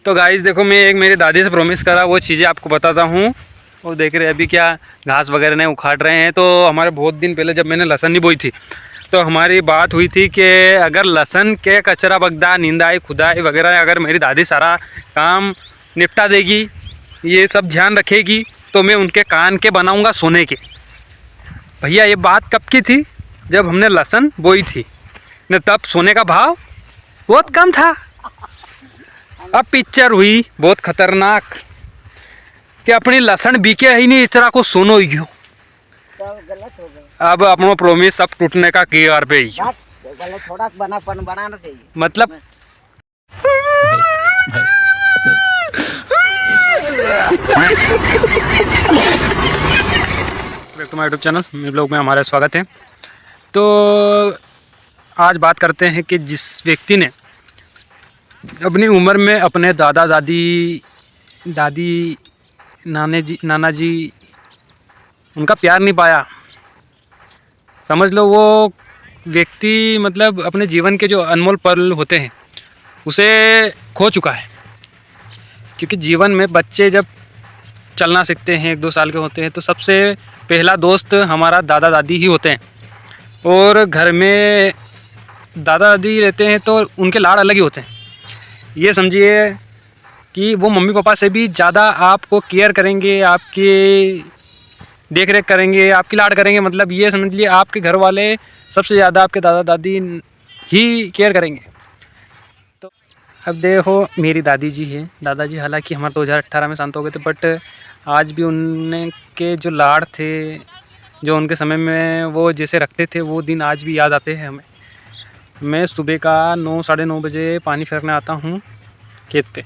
तो गाइस देखो, मैं एक मेरी दादी से प्रॉमिस करा वो चीज़ें आपको बताता हूँ। और देख रहे अभी क्या घास वगैरह नहीं उखाड़ रहे हैं। तो हमारे बहुत दिन पहले जब मैंने लहसुन नहीं बोई थी तो हमारी बात हुई थी कि अगर लहसुन के कचरा बगदा निंदाई खुदाई वगैरह अगर मेरी दादी सारा काम निपटा देगी, ये सब ध्यान रखेगी, तो मैं उनके कान के बनाऊँगा सोने के। भैया ये बात कब की थी? जब हमने लहसुन बोई थी न, तब सोने का भाव बहुत कम था। अब पिक्चर हुई बहुत खतरनाक कि अपनी लहसुन बिके ही नहीं, इतना को सुनो ही हो। गलत हो गया। अब अपना प्रॉमिस सब टूटने का किनार पे ही। गलत थोड़ा बनाना चाहिए मतलब back to my YouTube channel, मेरे ब्लॉग में हमारा स्वागत है। तो आज बात करते हैं कि जिस व्यक्ति ने अपनी उम्र में अपने दादा दादी नाना जी उनका प्यार नहीं पाया, समझ लो वो व्यक्ति मतलब अपने जीवन के जो अनमोल पल होते हैं उसे खो चुका है। क्योंकि जीवन में बच्चे जब चलना सीखते हैं 1-2 साल के होते हैं तो सबसे पहला दोस्त हमारा दादा दादी ही होते हैं। और घर में दादा दादी रहते हैं तो उनके लाड़ अलग ही होते हैं। ये समझिए कि वो मम्मी पापा से भी ज़्यादा आपको केयर करेंगे, आपकी देख रेख करेंगे, आपकी लाड करेंगे। मतलब ये समझ लिए आपके घर वाले सबसे ज़्यादा आपके दादा दादी ही केयर करेंगे। तो अब देखो मेरी दादी जी है, दादाजी हालांकि हमारे 2018 में शांत हो गए थे, बट आज भी उनके जो लाड़ थे, जो उनके समय में वो जैसे रखते थे, वो दिन आज भी याद आते हैं हमें। मैं सुबह का 9-9:30 बजे पानी फेरने आता हूँ खेत पे।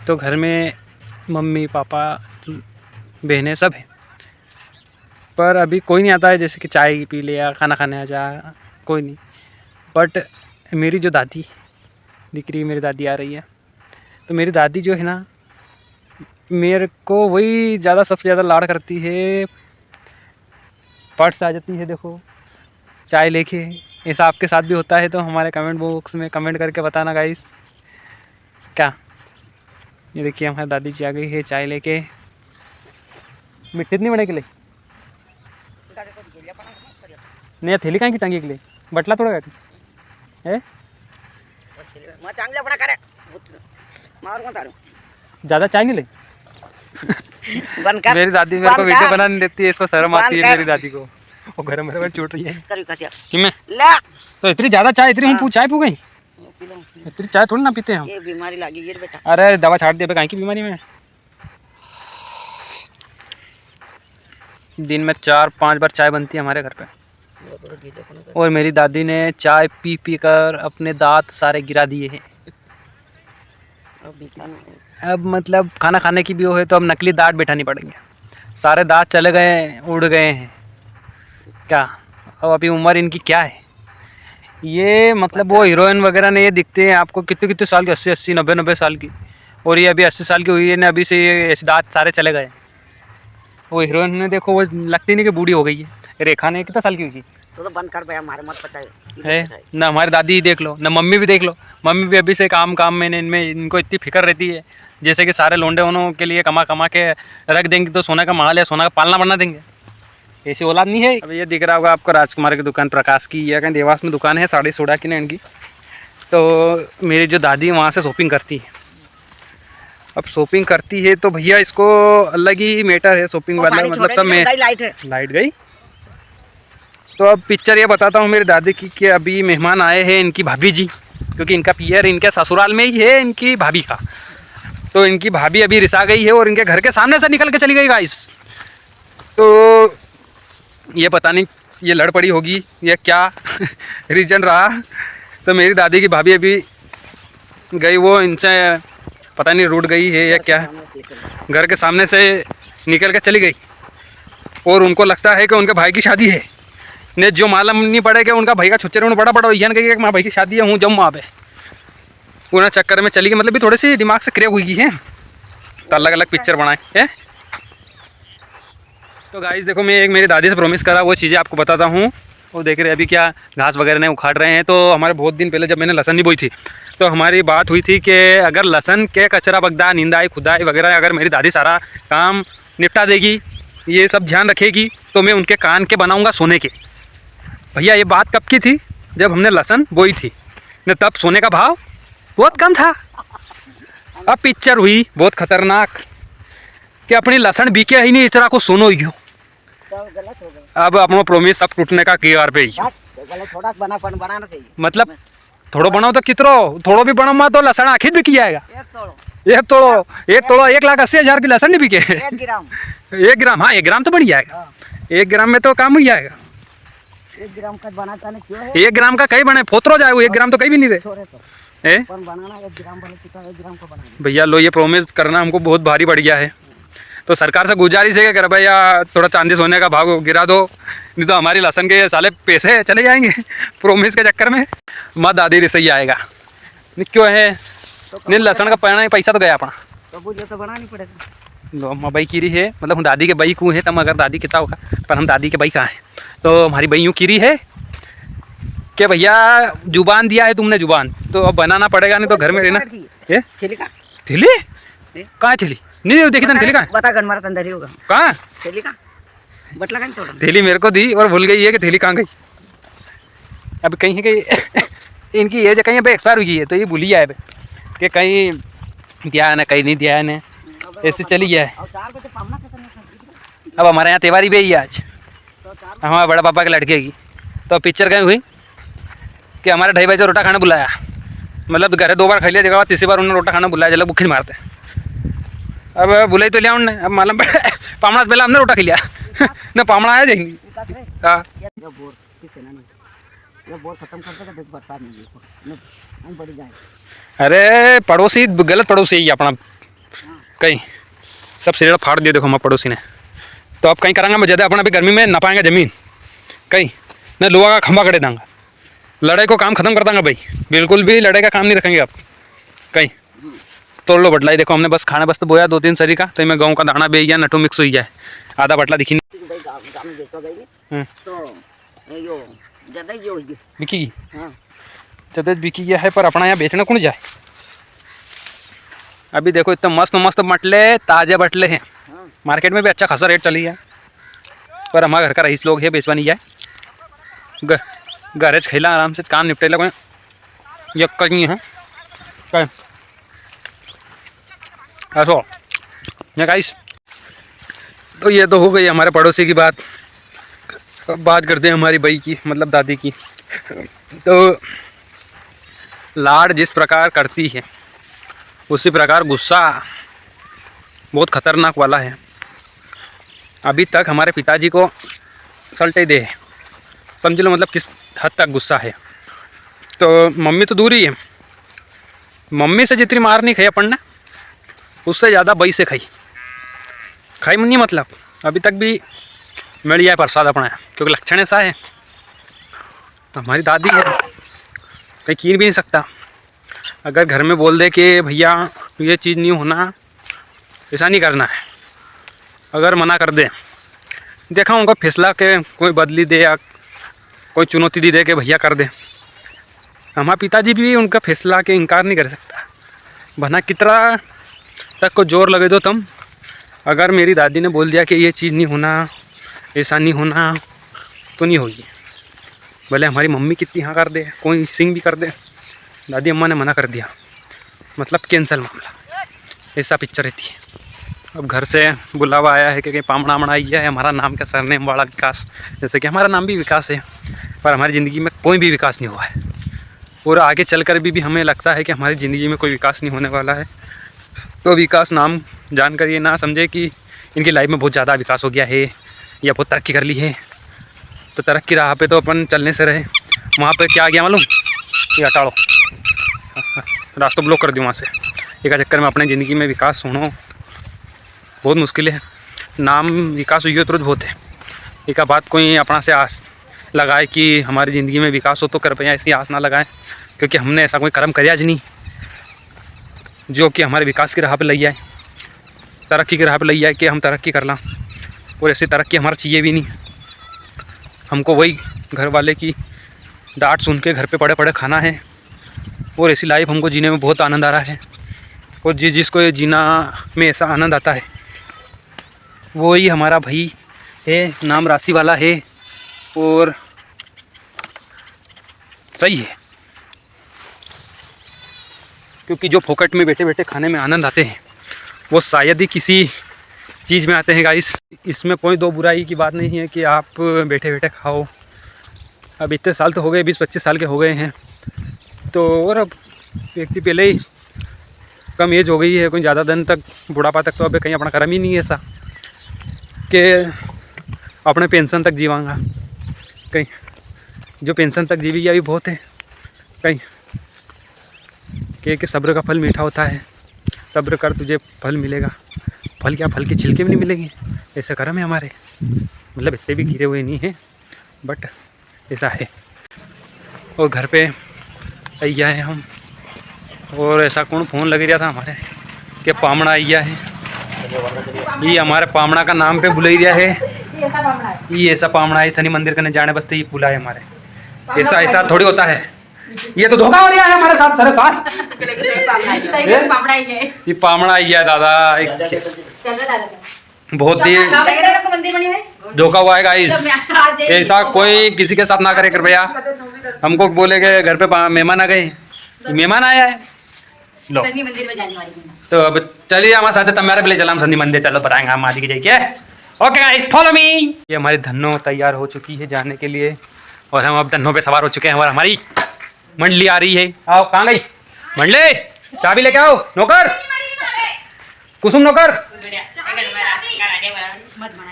तो घर में मम्मी पापा बहनें सब हैं, पर अभी कोई नहीं आता है। जैसे कि चाय पी लिया, खाना खाने आ जा, कोई नहीं। बट मेरी जो दादी दिख रही है, मेरी दादी आ रही है, तो मेरी दादी जो है ना, मेरे को वही ज़्यादा सबसे ज़्यादा लाड़ करती है। पट से आ जाती है देखो चाय लेके। ऐसा आपके साथ भी होता है तो हमारे कमेंट बॉक्स में कमेंट करके बताना गाइस। क्या ये देखिए हमारी दादी जी आ गई है चाय लेके। मिट्टी नहीं बने के लिए नहीं, थैली कहाँ की टांगी के लिए बटला थोड़ा है ज़्यादा चाय नहीं ले। मेरी दादी मेरे को वीडियो बना नहीं देती है, इसको शर्म आती है मेरी दादी को। वो गरम गरम चोट रही है तो इतनी ज़्यादा चाय, इतनी हम चाय पू गई, इतनी चाय थोड़ी ना पीते हैं हम। ये बीमारी लगी है बेटा। अरे दवा छाट दे कहीं की बीमारी में। दिन में 4-5 बार चाय बनती है हमारे घर पे। और मेरी दादी ने चाय पी पी कर अपने दांत सारे गिरा दिए हैं। अब मतलब खाना खाने की भी वो है तो अब नकली दांत बैठानी पड़ेंगे। सारे दांत चले गए, उड़ गए हैं क्या। अब अभी उम्र इनकी क्या है ये, मतलब वो हीरोइन वगैरह ने ये दिखते हैं आपको कितने कितने साल की, 80-80 90-90 साल की। और ये अभी 80 साल की हुई है ना, अभी से ये ऐसे दांत सारे चले गए। वो हीरोइन ने देखो वो लगती नहीं कि बूढ़ी हो गई है। रेखा ने कितना साल की हुई तो बंद कर भाई, हमारे मत पचाए है ना। हमारी दादी देख लो ना, मम्मी भी देख लो, मम्मी भी अभी से काम में इनमें इनको इतनी फिक्र रहती है। जैसे कि सारे लोंडे उनों के लिए कमा कमा के रख देंगे तो सोना का महल है, सोना का पालना बना देंगे। ऐसी औलाद नहीं है। अब ये दिख रहा होगा आपको राजकुमार की दुकान, प्रकाश की, या कहीं देवास में दुकान है साड़ी सोडा की ना इनकी। तो मेरी जो दादी वहाँ से शॉपिंग करती है। अब शॉपिंग करती है तो भैया इसको अलग ही मैटर है शॉपिंग वाला, मतलब सब में लाइट गई। तो अब पिक्चर ये बताता हूँ मेरी दादी की कि अभी मेहमान आए हैं इनकी भाभी जी, क्योंकि इनका पियर इनके ससुराल में ही है इनकी भाभी का। तो इनकी भाभी अभी रिसा गई है और इनके घर के सामने से निकल के चली गई गाइस। तो ये पता नहीं ये लड़ पड़ी होगी या क्या रीजन रहा। तो मेरी दादी की भाभी अभी गई, वो इनसे पता नहीं रूठ गई है या क्या, घर के सामने से निकल के चली गई। और उनको लगता है कि उनके भाई की शादी है ने, जो मालूम नहीं पड़े कि उनका भाई का छुच्चे में बड़ा यन कही कि माँ भाई की शादी है, हूँ जम वहाँ पे उन्हें चक्कर में चली गई। मतलब भी थोड़ी सी दिमाग से क्रैक हुई है तो अलग अलग पिक्चर बनाए है। तो गाइस देखो, मैं एक मेरी दादी से प्रॉमिस करा वो चीज़ें आपको बताता हूँ। और देख रहे अभी क्या घास वगैरह नहीं उखाड़ रहे हैं। तो हमारे बहुत दिन पहले जब मैंने लहसुन नहीं बोई थी तो हमारी बात हुई थी कि अगर लहसुन के कचरा बगदा निंदाई खुदाई वगैरह अगर मेरी दादी सारा काम निपटा देगी, ये सब ध्यान रखेगी, तो मैं उनके कान के बनाऊंगा सोने के। भैया ये बात कब की थी? जब हमने लहसुन बोई थी न, तब सोने का भाव बहुत कम था। अब पिक्चर हुई बहुत खतरनाक कि अपनी लहसुन बिके ही नहीं, इतना को सोनो ही हो। तो गलत हो गया। अब अपना प्रोमिस सब टूटने का कगार पे ही। तो गलत थोड़ा बनाना चाहिए। मतलब थोड़ो बनाओ तो कितरो, थोड़ो भी बनाओ तो लहसुन आखिर बिकी जाएगा। एक तोड़ो 1,80,000 की लहसुन नहीं बिके। 1 ग्राम 1 ग्राम, हाँ 1 ग्राम तो बन जाएगा। हाँ। 1 ग्राम में तो काम हो जाएगा। 1 ग्राम का बनाता नहीं क्यों है? 1 ग्राम का कहीं बने फोतरो जाए, 1 ग्राम तो कहीं भी नहीं दे। छोड़े तो ए? अपन बनाना 1 ग्राम वाले कितना 1 ग्राम का बनाना। भैया लो ये प्रोमिस करना हमको बहुत भारी पड़ गया है। तो सरकार से गुजारिश है कि कर भैया थोड़ा चांदी सोने का भाव गिरा दो, नहीं तो हमारी लहसुन के साले पैसे चले जाएंगे प्रोमिस के चक्कर में। माँ दादी रे सही आएगा नहीं क्यों है नहीं, लहसुन का पैसा तो गया अपना। तो मुझे तो बनानी पड़ेगा। लो अम्मा बई कीरी है, मतलब हम दादी के बई को है, तब अगर दादी कितना होगा, पर हम दादी के बई कहाँ है। तो हमारी बई यूँ कीरी है कि भैया जुबान दिया है तुमने, जुबान तो अब बनाना पड़ेगा, नहीं तो घर में रहना। ये थैली का थैली कहाँ है? थैली नहीं देखी था, थैली कहाँ है? बता गन मारा अंदर ही होगा। कहाँ थैली का बटला का तोड़ा। थैली मेरे को दी और भूल गई है कि थैली कहाँ गई। अब कहीं है कि इनकी एज कहीं अब एक्सपायर हुई है, तो ये भूल ही जाए कि कहीं दिया है ना कहीं नहीं दिया है ना, ऐसे चली गया है। अब हमारे यहाँ त्योहारी भी है आज हमारे बड़ा पापा के लड़के की। तो पिक्चर कहीं हुई कि हमारे ढाई बजे रोटा खाना बुलाया, मतलब घर 2 बार खा लिया, जगह तीसरी बार उन्होंने रोटा खाना बुलाया, जब भूखे मारते। अब बुलाई तो लिया उन्होंने, अब मालूम पामड़ा से पहले हमने रोटा खा लिया ना, पामड़ा आया जाएंगी। हाँ खत्म कर देगा, बरसात नहीं पड़ी जाए। अरे पड़ोसी गलत पड़ोसी ही अपना, कहीं सब सिरेड़ा फाड़ दिया देखो हमारे पड़ोसी ने। तो अब कहीं करांगा मैं ज़्यादा अपना भी गर्मी में ना पाएंगे ज़मीन, कहीं मैं लोहा का खंभा कड़े दूँगा, लड़ाई को काम खत्म कर दूँगा भाई, बिल्कुल भी लड़ाई का काम नहीं रखेंगे आप। कहीं तोड़ लो बटलाई, देखो हमने बस खाना बस तो बोया 2-3 सरी का, तो मैं गेहूँ का दाना भी या नटो मिक्स हो जाए, आधा बटला दिखी नहीं बिकी ज़्यादा बिकी गया है, पर अपना यहाँ बेचना कौन जाए। अभी देखो इतना मस्त मस्त मटले ताज़े बटले हैं, मार्केट में भी अच्छा खासा रेट चली है, पर हमारे घर का रईस लोग है बेचवा नहीं जाए, गरज खेला आराम से काम निपटेला कोई यक्का नहीं है क्या ऐसा या गाइस। तो ये तो हो गई हमारे पड़ोसी की बात। अब बात करते हैं हमारी बई की, मतलब दादी की। तो लाड जिस प्रकार करती है उसी प्रकार गुस्सा बहुत खतरनाक वाला है। अभी तक हमारे पिताजी को सल्टे दे, समझ लो मतलब किस हद तक गुस्सा है। तो मम्मी तो दूर ही है, मम्मी से जितनी मार नहीं खाई अपन ने, उससे ज़्यादा बई से खाई नहीं, मतलब अभी तक भी मिल जाए प्रसाद अपना, क्योंकि लक्षण ऐसा है। हमारी दादी है कहीं कीन भी नहीं सकता, अगर घर में बोल दे कि भैया ये चीज़ नहीं होना, ऐसा नहीं करना है, अगर मना कर दे, देखा उनका फैसला के कोई बदली दे या कोई चुनौती दे कि भैया कर दे। हमारे पिताजी भी उनका फैसला के इनकार नहीं कर सकता, भना कितना तक को जोर लगे दो तुम, अगर मेरी दादी ने बोल दिया कि ये चीज़ नहीं होना, ऐसा नहीं होना, तो नहीं होगी। भले हमारी मम्मी कितनी हाँ कर दे, कोई सिंग भी कर दे, दादी अम्मा ने मना कर दिया, मतलब कैंसिल मामला, ऐसा पिक्चर रहती है। अब घर से बुलावा आया है कि पामड़ा मड़ा आई है, हमारा नाम का सरनेम वाला विकास, जैसे कि हमारा नाम भी विकास है, पर हमारी ज़िंदगी में कोई भी विकास नहीं हुआ है, और आगे चल कर भी हमें लगता है कि हमारी ज़िंदगी में कोई विकास नहीं होने वाला है। तो विकास नाम जानकर ये ना समझे कि इनकी लाइफ में बहुत ज़्यादा विकास हो गया है या बहुत तरक्की कर ली है। तो तरक्की राह पे तो अपन चलने से रहे, वहाँ पे क्या आ गया मालूम, ये हटा लो, रास्ता ब्लॉक कर दिया वहाँ से। एक चक्कर में अपने ज़िंदगी में विकास होना बहुत मुश्किल है। नाम विकास हुई हो तो बहुत है, एक बात कोई अपना से आस लगाए कि हमारी ज़िंदगी में विकास हो, तो कृपया ऐसी आस ना लगाएं, क्योंकि हमने ऐसा कोई कर्म कराया आज नहीं जो कि हमारे विकास की राह पे ले जाए, तरक्की की राह पे ले जाए कि हम तरक्की कर लां। और ऐसी तरक्की हमारा चाहिए भी नहीं, हमको वही घर वाले की डांट सुन के घर पे पड़े पड़े खाना है, और ऐसी लाइफ हमको जीने में बहुत आनंद आ रहा है। और जिसको ये जीना में ऐसा आनंद आता है वो ही हमारा भाई है, नाम राशि वाला है और सही है। क्योंकि जो फोकट में बैठे बैठे खाने में आनंद आते हैं वो शायद ही किसी चीज़ में आते हैं गाइस। इसमें कोई दो बुराई की बात नहीं है कि आप बैठे बैठे खाओ। अब इतने साल तो हो गए, 20-25 साल के हो गए हैं तो, और अब व्यक्ति पहले ही कम एज हो गई है, कोई ज़्यादा दिन तक बुढ़ापा तक तो अब कहीं अपना कर्म ही नहीं है ऐसा कि अपने पेंशन तक जीवांगा। कहीं जो पेंशन तक जीवी भी बहुत है। कहीं कि सब्र का फल मीठा होता है, सब्र कर तुझे फल मिलेगा। फल क्या, फल के छिलके भी नहीं मिलेंगे, ऐसा कर्म है हमारे। मतलब इतने भी गिरे हुए नहीं हैं बट ऐसा है। और घर पे आइया है हम, और ऐसा कौन फ़ोन लग रहा था हमारे कि पामड़ा आइया है। ये हमारे पामड़ा का नाम पे बुलाई रहा है। ये ऐसा पामड़ा है, शनि मंदिर करने जाने बसते ये पुला है हमारे। ऐसा थोड़ी होता है, ये तो धोखा हो रहा है हमारे साथ सारे साथ। ये पामड़ा आइया है दादा, बहुत ही धोखा हुआ है गाइस। ऐसा कोई किसी के साथ ना करे कृपया। हमको बोले कि घर पे मेहमान आ गए, मेहमान आया है लो तो अब चलिए हमारे साथ तुम्हारे पहले चला हम शनि मंदिर, चलो बताएंगे हम आदि की जाइए। Okay guys follow me. ये हमारी धन्नो तैयार हो चुकी है जाने के लिए और हम अब धन्नो पे सवार हो चुके हैं। हमारी मंडली आ रही है। आओ, कहाँ गई मंडली? चाबी लेके आओ नौकर, कुसुम नौकर।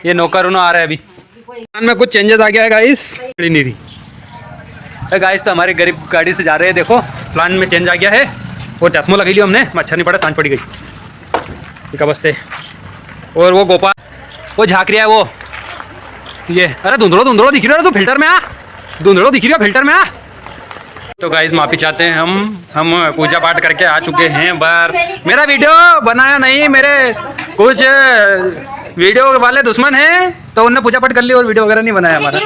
ये नौकर उन्होंने आ रहा है अभी। प्लान में कुछ चेंजेस आ गया है गाइस। नहीं रही गाइस, तो हमारे गरीब गाड़ी से जा रहे हैं। देखो प्लान में चेंज आ गया है। और चश्मा लगा लिया हमने, मच्छर नहीं पड़ा, सांझ पड़ी गई ठीक है बसते। और वो गोपाल वो झाँक रहा है वो, ये अरे धुंधड़ो दिख रहा है, तो फिल्टर में आ, धुंधड़ो दिख रही है फिल्टर में आ। तो गाइस माफ़ी चाहते हैं हम पूजा पाठ करके आ चुके हैं बार। मेरा वीडियो बनाया नहीं, मेरे कुछ वीडियो वाले दुश्मन हैं तो उनने पूजा पाठ कर ली और वीडियो वगैरह नहीं बनाया हमारा।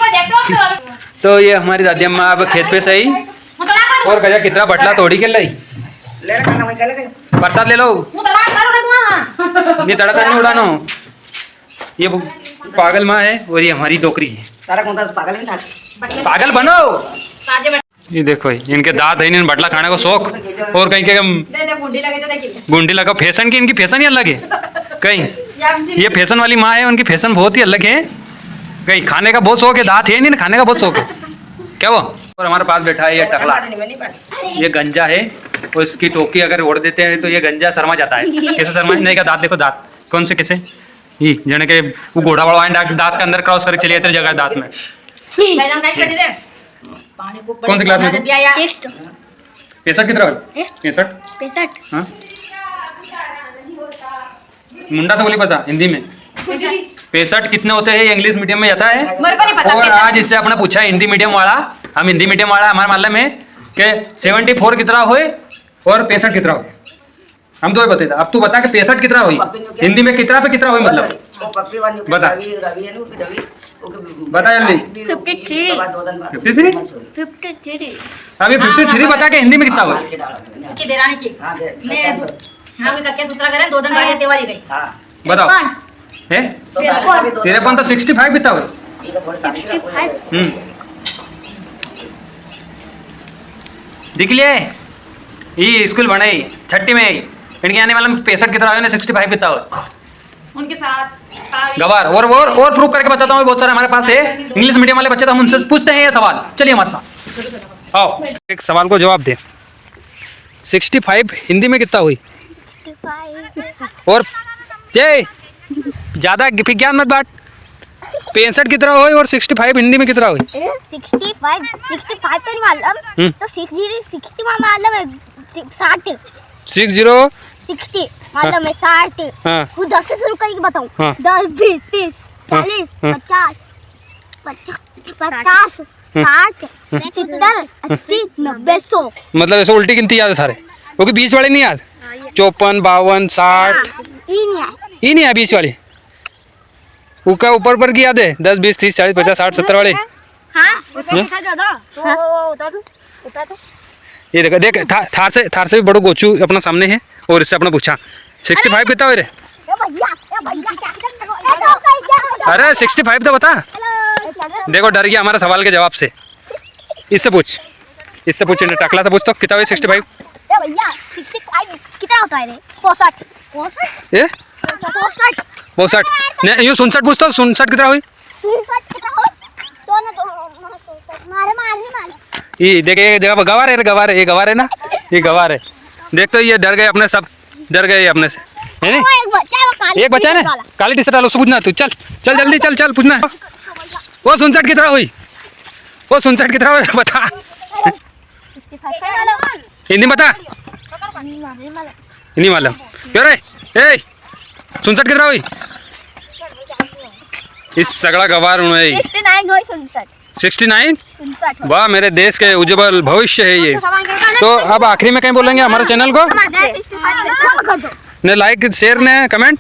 तो ये हमारी दादी अम्मा अब खेत पे सही और गजा कितना बटला तोड़ी के लाई प्रसाद ले लो। ये तड़का नहीं उड़ानो। ये पागल माँ है और ये हमारी डोकरी है। पागल बनो। ये देखो इनके दांत है, इन्हें बटला खाने को शौक। और कहीं के गुंडी लगा, फैशन की इनकी फैशन ही अलग है। कहीं ये फैशन वाली माँ है, उनकी फैशन बहुत ही अलग है। कहीं खाने का बहुत शौक है, दांत है नहीं, खाने का बहुत शौक है क्या वो। और हमारे पास बैठा है ये टकला, ये गंजा है और इसकी टोकी अगर ओढ़ देते हैं तो ये गंजा शर्मा जाता है। कैसे शर्मा नहीं का दांत देखो, दांत कौन से कैसे ये जने के वो घोड़ा बड़ा दांत के अंदर क्रॉस करके चलिए तेरे जगह दांत में। कौन सी क्लास में? 65 कितना है? 65 हाँ मुंडा तो बोली पता हिंदी में 65 कितने होते हैं, इंग्लिश मीडियम में जाता है। और आज इससे अपने पूछा है हिंदी मीडियम वाला, हम हिंदी मीडियम वाला हमारे मालूम है कि 74 कितना हुए और 65 कितना हुए। हम तो बता, अब तू बता कि 65 कितना हुई हिंदी में, कितना पे कितना हुई मतलब बता बता जल्दी। 53 अभी 53 बता के हिंदी में कितना हुआ। बताओ है 53 तो 65 कितना हुआ। देख लिए ये स्कूल बने छठी में इनके आने वाला 65 कितना हुआ, 65 कितना हुआ उनके साथ गवार। और प्रूफ करके बताता हूँ, बहुत सारे हमारे पास है इंग्लिश मीडियम वाले बच्चे, तो हम उनसे पूछते हैं ये सवाल। चलिए हमारे साथ आओ, एक सवाल को जवाब दे। 65 हिंदी में कितना हुई? 65 और जय ज्यादा विज्ञान मत बांट। 65 कितना हुई और 65 हिंदी में कितना हुई? 65 तो नहीं मालूम, तो 60 मालूम है। 60 60 मालूम है 60। हाँ। वो 10 से शुरू करके बताऊं। हाँ। 10 20 30 40 50 50 60 70 80 90 100। मतलब ऐसे उल्टी गिनती याद है सारे, क्योंकि बीच वाले नहीं याद। 54 52 60 ये नहीं है बीच वाले, उसका ऊपर की याद है 10 20 30 40 50 60 70 वाले। हाँ उतना ज्यादा तो उतना तो ये देखो देख थार से भी बड़ो गोचू अपना सामने है और इससे अपना पूछा 65 कितना हो रे? अरे 65 तो बता। देखो डर गया हमारे सवाल के जवाब से। इससे पूछ टकला से पूछ तो कितना हुआ 65? भैया 65 कितना होता है रे? 65 ये 65 नहीं यूँ 59 पूछ तो 59 कितना हुई? 67 कितना हो? सोना तो 67 मारे नहीं मारे। ये देख ये गवार है ये गवार है ना, ये गवार है। देख तो ये डर गए अपने, सब डर गए अपने से है नहीं। एक बच्चा है ना काली टी शर्ट वाला, उससे पूछना तू। चल जल्दी चल पूछना। वो 59 कितना हुई? वो 59 कितना हुई बता। हिंदी बता। नहीं मालूम क्यों रे? ए 59 कितना हुई? इस सगड़ा गवार हूँ 69। वाह मेरे देश के उज्जवल भविष्य है ये। तो अब आखिरी में कहीं बोलेंगे हमारे चैनल को ने लाइक शेयर ने कमेंट,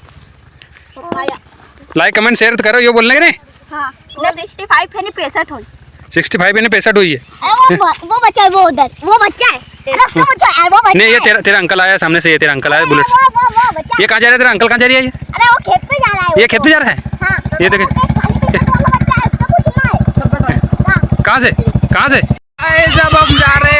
लाइक कमेंट शेयर करो, ये बोलने के नहीं। 65 है नहीं 65 हो। 65 यानी 65 हुई है। वो बच्चा है, वो उधर वो बच्चा है। उसका बच्चा है वो बच्चा। नहीं ये तेरा अंकल आया सामने से, ये तेरा अंकल आया बुलेट से। वो बच्चा। ये कहाँ जा रहा है तेरा अंकल? कहाँ जा रही है ये? अरे वो खेत पे जा रहा है। ये खेत पे जा रहा है? हाँ। ये देखे कहाँ से? सब हम जा रहे